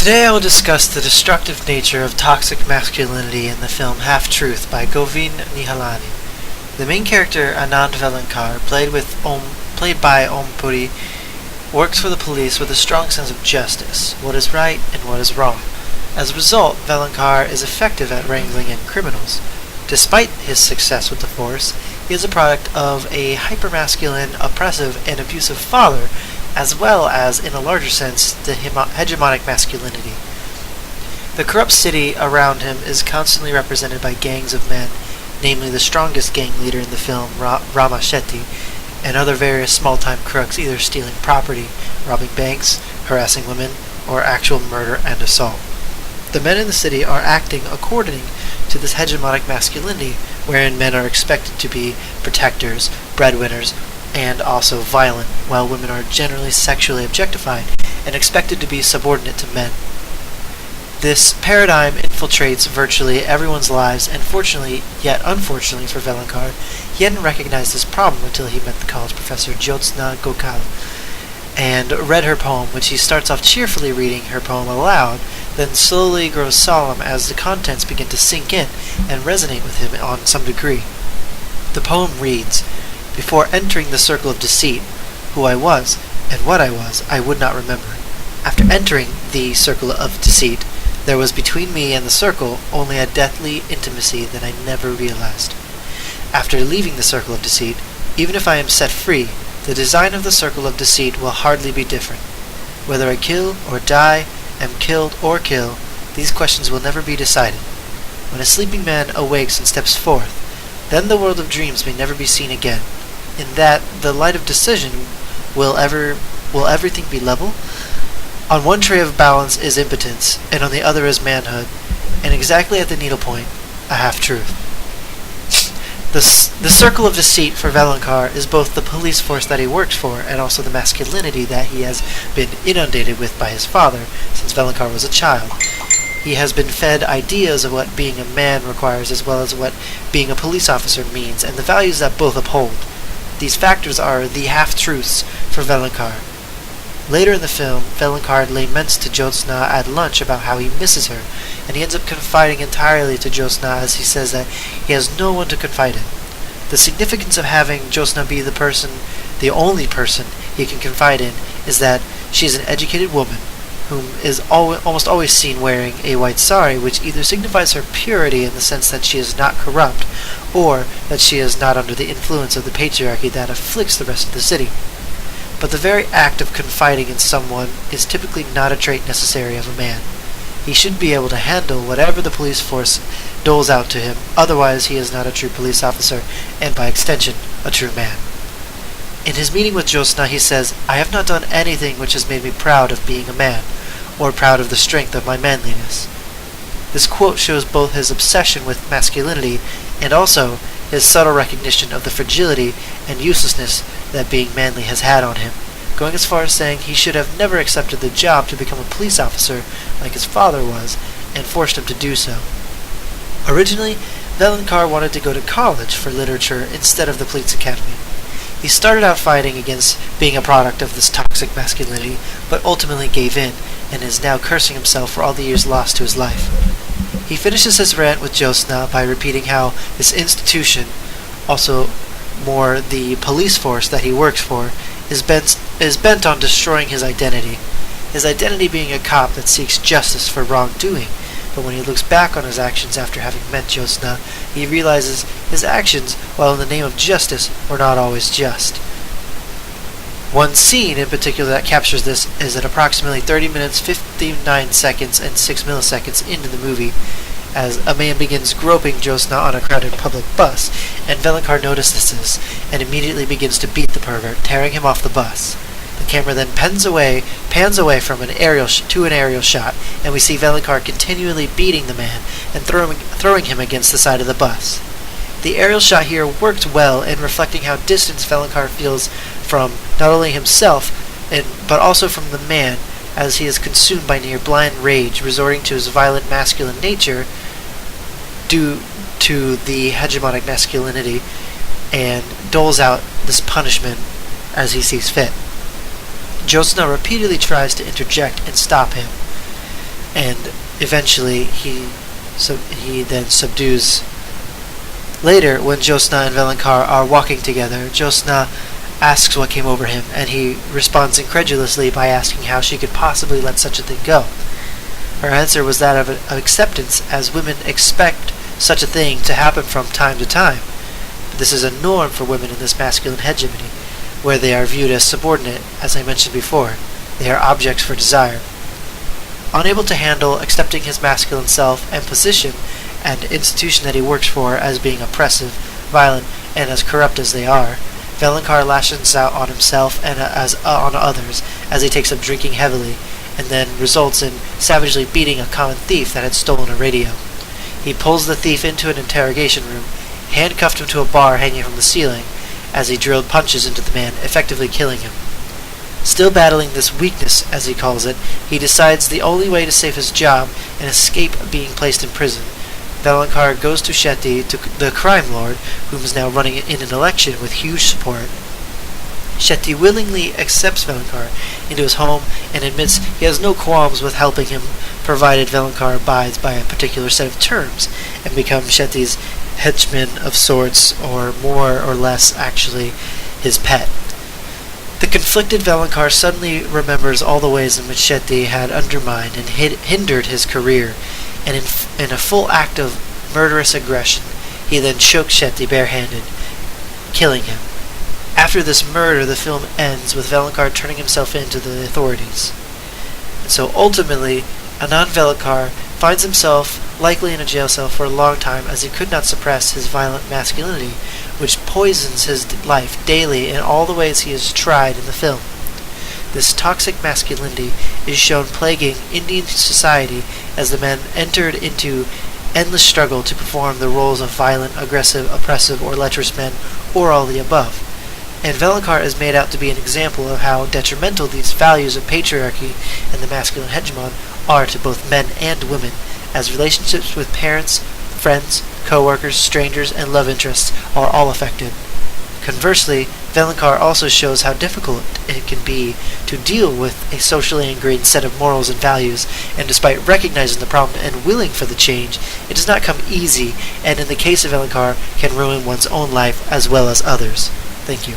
Today I will discuss the destructive nature of toxic masculinity in the film Half-Truth by Govind Nihalani. The main character, Anand Velankar, played by Om Puri, works for the police with a strong sense of justice, what is right and what is wrong. As a result, Velankar is effective at wrangling in criminals. Despite his success with the force, he is a product of a hypermasculine, oppressive, and abusive father, as well as, in a larger sense, the hegemonic masculinity. The corrupt city around him is constantly represented by gangs of men, namely the strongest gang leader in the film, Rama Shetty, and other various small-time crooks either stealing property, robbing banks, harassing women, or actual murder and assault. The men in the city are acting according to this hegemonic masculinity, wherein men are expected to be protectors, breadwinners, and also violent, while women are generally sexually objectified and expected to be subordinate to men. This paradigm infiltrates virtually everyone's lives, and fortunately, yet unfortunately for Velankar, he hadn't recognized this problem until he met the college professor Jyotsna Gokal and read her poem, which he starts off cheerfully reading her poem aloud, then slowly grows solemn as the contents begin to sink in and resonate with him on some degree. The poem reads, "Before entering the circle of deceit, who I was and what I was, I would not remember. After entering the circle of deceit, there was between me and the circle only a deathly intimacy that I never realized. After leaving the circle of deceit, even if I am set free, the design of the circle of deceit will hardly be different. Whether I kill or die, am killed or kill, these questions will never be decided. When a sleeping man awakes and steps forth, then the world of dreams may never be seen again. In that, the light of decision, will everything be level? On one tray of balance is impotence, and on the other is manhood, and exactly at the needlepoint, a half-truth." The circle of deceit for Velankar is both the police force that he works for and also the masculinity that he has been inundated with by his father since Velankar was a child. He has been fed ideas of what being a man requires as well as what being a police officer means and the values that both uphold. These factors are the half-truths for Velankar. Later in the film, Velankar laments to Jyotsna at lunch about how he misses her, and he ends up confiding entirely to Jyotsna as he says that he has no one to confide in. The significance of having Jyotsna be the only person he can confide in, is that she is an educated woman, whom is almost always seen wearing a white sari, which either signifies her purity in the sense that she is not corrupt, or that she is not under the influence of the patriarchy that afflicts the rest of the city. But the very act of confiding in someone is typically not a trait necessary of a man. He should be able to handle whatever the police force doles out to him, otherwise he is not a true police officer, and by extension, a true man. In his meeting with Jyotsna, he says, "I have not done anything which has made me proud of being a man, or proud of the strength of my manliness." This quote shows both his obsession with masculinity and also his subtle recognition of the fragility and uselessness that being manly has had on him, going as far as saying he should have never accepted the job to become a police officer like his father was, and forced him to do so. Originally, Velankar wanted to go to college for literature instead of the police academy. He started out fighting against being a product of this toxic masculinity, but ultimately gave in, and is now cursing himself for all the years lost to his life. He finishes his rant with Jyotsna by repeating how this institution, also more the police force that he works for, is bent on destroying his identity being a cop that seeks justice for wrongdoing. But when he looks back on his actions after having met Jyotsna, he realizes his actions, while in the name of justice, were not always just. One scene in particular that captures this is at approximately 30 minutes, 59 seconds, and 6 milliseconds into the movie, as a man begins groping Jyotsna on a crowded public bus, and Velankar notices this, and immediately begins to beat the pervert, tearing him off the bus. The camera then pans away from an aerial shot, and we see Velankar continually beating the man and throwing him against the side of the bus. The aerial shot here worked well in reflecting how distant Velankar feels from not only himself, but also from the man, as he is consumed by near blind rage, resorting to his violent masculine nature due to the hegemonic masculinity, and doles out this punishment as he sees fit. Jyotsna repeatedly tries to interject and stop him. and eventually he then subdues. Later, when Jyotsna and Velankar are walking together, Jyotsna asks what came over him, and he responds incredulously by asking how she could possibly let such a thing go. Her answer was that of acceptance, as women expect such a thing to happen from time to time. But this is a norm for women in this masculine hegemony, where they are viewed as subordinate, as I mentioned before. They are objects for desire. Unable to handle accepting his masculine self and position and institution that he works for as being oppressive, violent, and as corrupt as they are, Velankar lashes out on himself and on others as he takes up drinking heavily, and then results in savagely beating a common thief that had stolen a radio. He pulls the thief into an interrogation room, handcuffed him to a bar hanging from the ceiling, as he drilled punches into the man, effectively killing him. Still battling this weakness, as he calls it, he decides the only way to save his job and escape being placed in prison. Velankar goes to Shetty, the crime lord, whom is now running in an election with huge support. Shetty willingly accepts Velankar into his home and admits he has no qualms with helping him, provided Velankar abides by a particular set of terms and becomes Shetty's henchman of sorts, or more or less actually his pet. The conflicted Velankar suddenly remembers all the ways in which Shetty had undermined and hindered his career, and in a full act of murderous aggression, he then chokes Shetty barehanded, killing him. After this murder, the film ends with Velankar turning himself in to the authorities. And so ultimately, Anand Velankar finds himself likely in a jail cell for a long time, as he could not suppress his violent masculinity, which poisons his life daily in all the ways he has tried in the film. This toxic masculinity is shown plaguing Indian society as the men entered into endless struggle to perform the roles of violent, aggressive, oppressive, or lecherous men, or all the above. And Velankar is made out to be an example of how detrimental these values of patriarchy and the masculine hegemon are to both men and women, as relationships with parents, friends, co-workers, strangers, and love interests are all affected. Conversely, Velankar also shows how difficult it can be to deal with a socially ingrained set of morals and values, and despite recognizing the problem and willing for the change, it does not come easy, and in the case of Velankar, can ruin one's own life as well as others. Thank you.